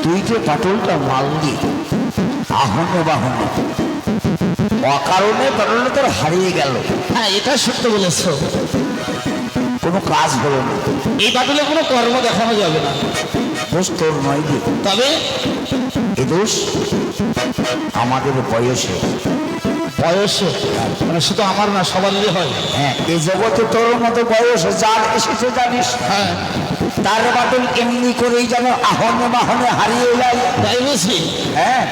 তুই যে পাটলটা মারলি আহনে বাহনে, অকারণে পাটলটা তোর হারিয়ে গেল। হ্যাঁ, এটা সত্য বলেছো। কোনো কাজ হলো না, এই বাটলে কোনো কর্ম দেখানো যাবে না। দোষ তোর নয় যে, তবে এ দোষ আমাদের বয়সে। বয়সে মানে শুধু আমার না, সবারই হয়। হ্যাঁ, এই জগতে তোর মতো বয়স যার এসেছে জানিস, হ্যাঁ, তার বাটল এমনি করেই যেন আহনে বাহনে হারিয়ে যায়। তাই বুঝি। হ্যাঁ,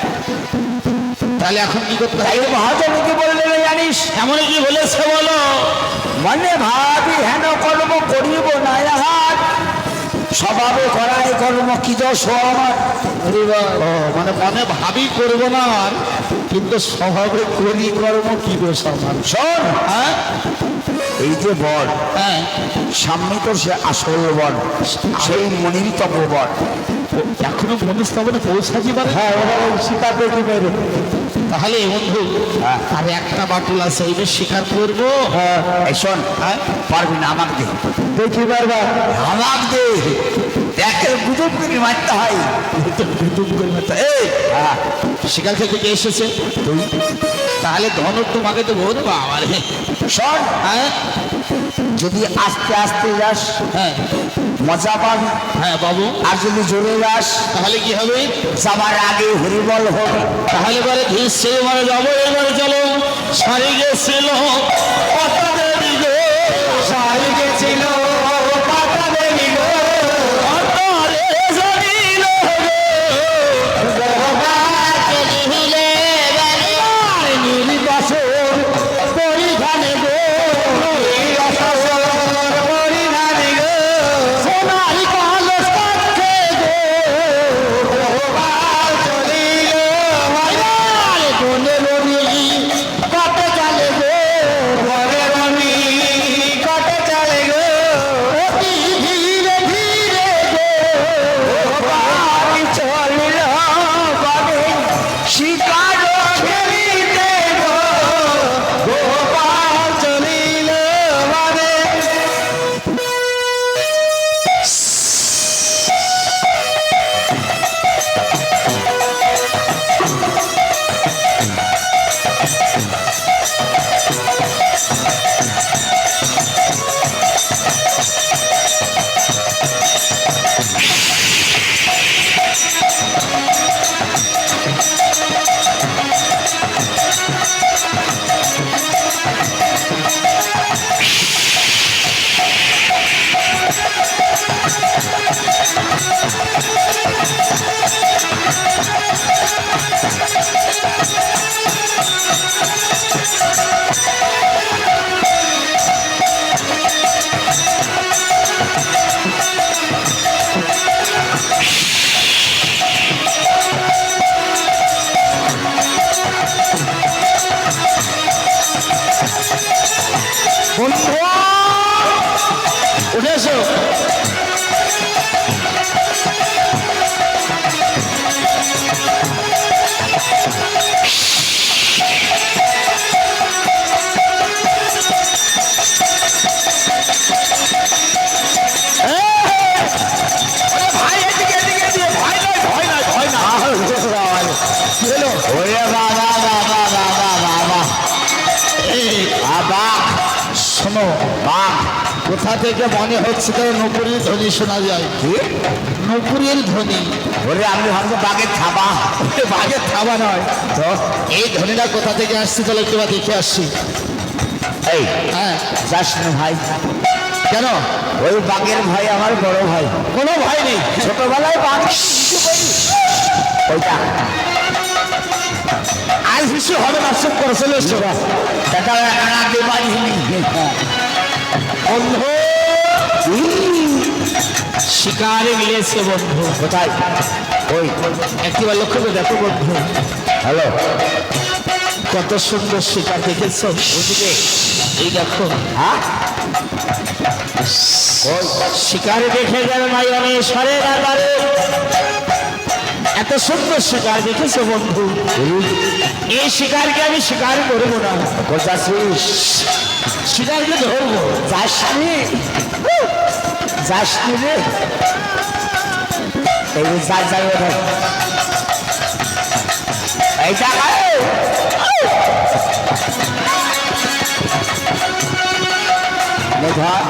তাহলে এখন কি করতে তাই হবে? মহাজন কি বললেন জানিস? এমন কি বলেছে বলো? মনে ভাবি হেন কর্ম করিব না হাত, স্বভাবে করায় কর্ম কি দোষ আমার। ও, মানে মনে ভাবি করবো না, আর কিন্তু স্বভাবে করি কর্ম কি দোষ আমার। শোন, হ্যাঁ, এই যে বর, হ্যাঁ, সামনে তো সে আসল বর, সেই মনির তপ বর। এখনো মনুষ্যবনে পৌঁছাতে পারে। হ্যাঁ, ওরা স্বীকার করতে পারে। তাহলে বন্ধু, হ্যাঁ। আর একটা বাটুল আছে, এই স্বীকার করবো। এই শোন, হ্যাঁ, পারবি না, আমাকে দে। দেখি পারবা? আমাকে দে, একের গুজব করে মারতে হয়। এই হ্যাঁ, সেখান থেকে কে এসেছে? তুই তাহলে ধন তোমাকে তো বহুত বাবা রে। শোন, হ্যাঁ, যদি আস্তে আস্তে যাস হ্যাঁ, মজা পাবি, হ্যাঁ বাবু। আর যদি জোরে যাস তাহলে কি হবে? যাবার আগে হরিবল হবে। তাহলে পরে ধীর সে মানে যাবো, এবারে চলো। সারি গেছিল পাতা দেবী গো, সারি গেছিল পাতা দেবী গো, অন্তরে জ্বলিল গো, প্রভাত নিভিলে বেলার নির্বাসর পরিধানে গো, নির্বাসর পরিধানে গো, সোনার কলস কাঠে গো, প্রভাত চলিল বাজার, কোনে রবি কটে চলে গো, কোনে রবি কটে চলে গো, অতি ধীরে ধীরে গো, প্রভাত চলিল বাগে, শিকার খেলিতে গো, গোপাল চলিল বাগে। বন্ধু উঠে এসো। ভাই এদিকে এদিকে এদিকে, ভয় নয় ভয় নয় ভয় না। কি হলো? ওরে বাবা বাবা বাবা বাবা এই বাবা, শোনো, বাপ কোথা থেকে মনে হচ্ছে তো নুপুরের ধ্বনি শোনা যায়। কি? নুপুরের ধ্বনি। ওরে আমি ভাবছি বাঘের থাবা। বাঘের থাবা নয় তো এই ধ্বনিটা কোথা থেকে আসছে, তাহলে একটু দেখে আসছি। এই হ্যাঁ, যাস না ভাই, কেন? ওই বাঘের ভাই আমার বড় ভাই। কোনো ভয় নেই। ছোটবেলায় বাঘ ওইটা আজ কিছু হবে না, চুপ করে চলে এসছো। সেটা এখন আগে পারিনি। বন্ধু শিকারে মিলেছে বন্ধু। কোথায়? ওই একটিবার লক্ষ্য করে দেখো বন্ধু, হ্যালো, কত সুন্দর শিকার দেখেছো। ওদিকে এই দেখো, হ্যাঁ ওই শিকারে দেখে গেল নাই অনেশ্বরের ব্যাপারে। এত সুন্দর শিকার দেখেছো বন্ধু। এই শিকারকে আমি শিকার করবো না, কোথাছিস? শিকারকে ধরবো। যাসনি, যাসনি রে। এই যে যাই যাই ওঠে এই জায়গায় ধর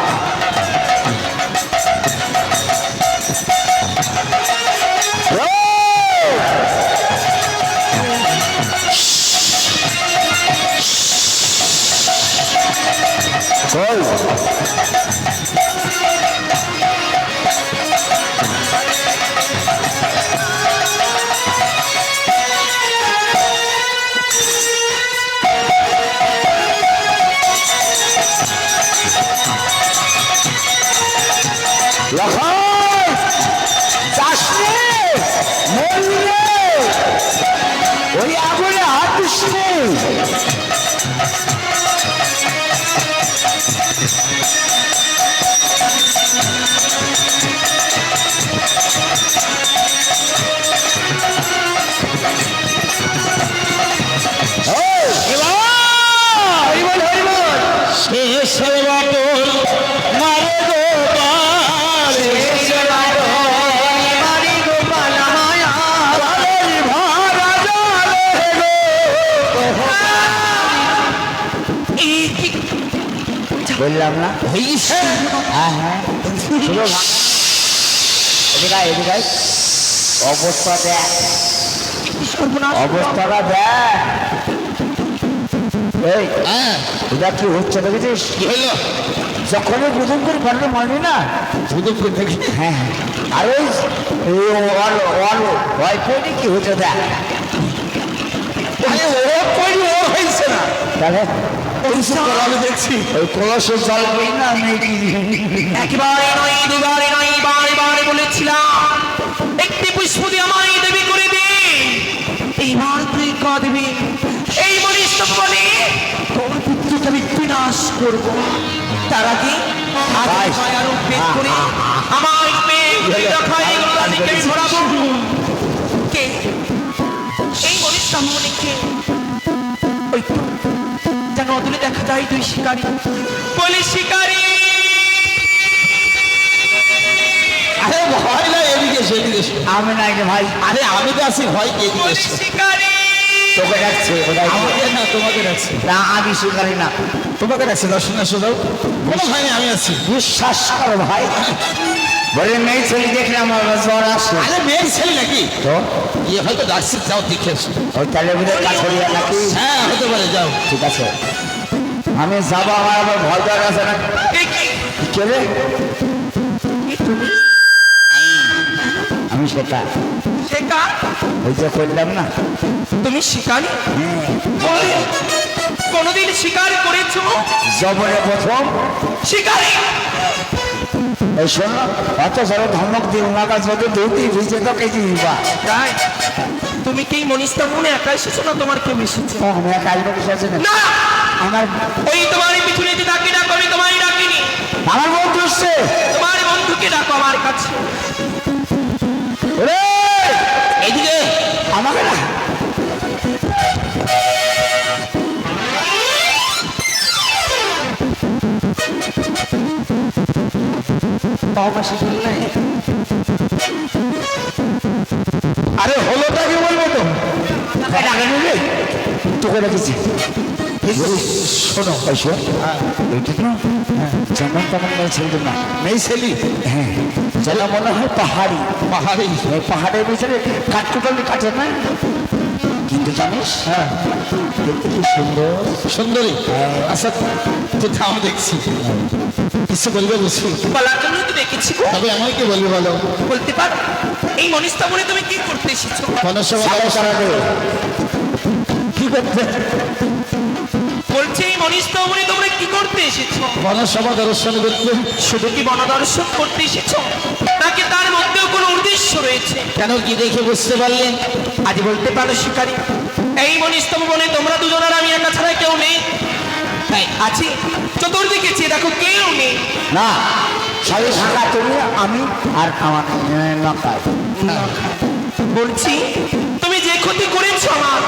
ওই আগুনে হাত দিস বললাম না হ্যাঁ হ্যাঁ এদিকে এদিকে অবস্থা দেখ অবস্থাটা দেখ এই এটা কি হচ্ছে দেখেছিস কি হইলো যখনই বুধুম করে পারলে মারবি না বুধুম করে দেখি হ্যাঁ হ্যাঁ আর ওই কি হচ্ছে দেখ ওর হয়েছে না তাহলে আমি দেখছি ওই কলসের জল বই না আমি একেবারে নয় দুবারে নয় বারে বারে বলেছিলাম একটি পুষ্প দিয়ে আমায় দেবী করে দে এইবার তুই কাঁদবি এই বলিস তো বলে তোর পুত্রকে আমি বিনাশ করব তার আগে ভাই। মায়ার উদ্বেগ করে আমার দেখায় রানীকে ছড়াবো কে এই বলিস সামনেকে ওই তো, যেন অদূরে দেখা যায় দুই শিকারী বলি শিকারী আরে ভয় না এদিকে সেদিকে আমি নাই রে ভাই আরে আমি তো আছি ভয় কে এদিকে বলি শিকারী তোকে ডাকছে কোথায় আমাকে না তোমাকে রাখছি না আমি শিকারি না তোমাকে রাখছি দর্শন আসো দাও কোনো ভয় নেই আমি আছি বিশ্বাস করো ভাই বলে মেয়ে ছেলে দেখলে আমার জ্বর আসে আরে মেয়ের ছেলে নাকি তো ইয়ে হয়তো ডাকছি যাও দেখে এসো ওই তাহলে বুঝে কাছড়িয়া নাকি হ্যাঁ হতে পারে যাও ঠিক আছে আমি যাবো আমার আবার ভয় ডর আছে না কে রে আমি সেটা শেখা ওই যে করলাম না তুমি শিকারী হ্যাঁ কোনদিন শিকার করেছো জবরে প্রথম শিকারী এই শোনো অত সরো ধমক দিয়ে ওনার কাছে যদি ধুতি ভিজে তো কেজি দিবা তাই তুমি কি মনিস্তা মনে একা এসেছো না তোমার কেউ এসেছে আমি এক আসবো কিছু আছে না না আমার ওই তোমার পিছনে যে ডাকি ডাকো আমি তোমায় ডাকিনি আমার বন্ধু এসছে তোমার বন্ধুকে ডাকো আমার কাছে ওরে এইদিকে আমাকে না বাবাসী বললেন আরে হলোটা কি বলবো তো ডাকে নিলে তোকে রেখেছি শোনো ওই শোন এইটা না যেমন তেমন মেয়ে ছেলে না মেয়ে ছেলে হ্যাঁ যেন মনে হয় পাহাড়ি পাহাড়ি এই পাহাড়ের ভিতরে কাঠকুটালি কাটে না কিন্তু জানিস হ্যাঁ দেখতে কি সুন্দর সুন্দরী আচ্ছা তো থাম দেখছি কিছু বলবে বুঝছি বলার জন্য তো দেখেছি গো। তবে আমায় কি বলবে বলো বলতে পারো এই মনিস্তা মনে তুমি কি করতে এসেছো মনসভা সাড়ে সারা দেবে কি করতে বলছে এই মনিস্তা মনে তোমরা কি করতে এসেছো মনসভা দর্শন করতে শুধু কি বনদর্শন করতে এসেছো নাকি তার মধ্যেও কোনো উদ্দেশ্য রয়েছে কেন কি দেখে বুঝতে পারলে আজ বলতে পারো শিকারী এই মনিস্তম বনে তোমরা দুজনের আমি একা ছাড়া কেউ নেই তাই আছি চতুর্দিকে চেয়ে দেখো কেউ নেই না সবাই ফাঁকা তুমি আমি আর আমার লঙ্কা বলছি তুমি যে ক্ষতি করেছো আমার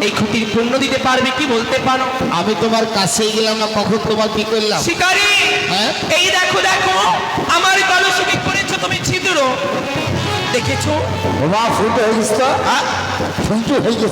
এই ক্ষতির পূর্ণ দিতে পারবে কি বলতে পারো আমি তোমার কাছেই গেলাম না কখন তোমার কি করলাম শিকারী হ্যাঁ? এই দেখো দেখো আমার কলসে কি করেছো তুমি ছিদ্র দেখেছো ওমা ফুটো হয়ে গেছ তো হ্যাঁ? ফুটো হয়ে গেছে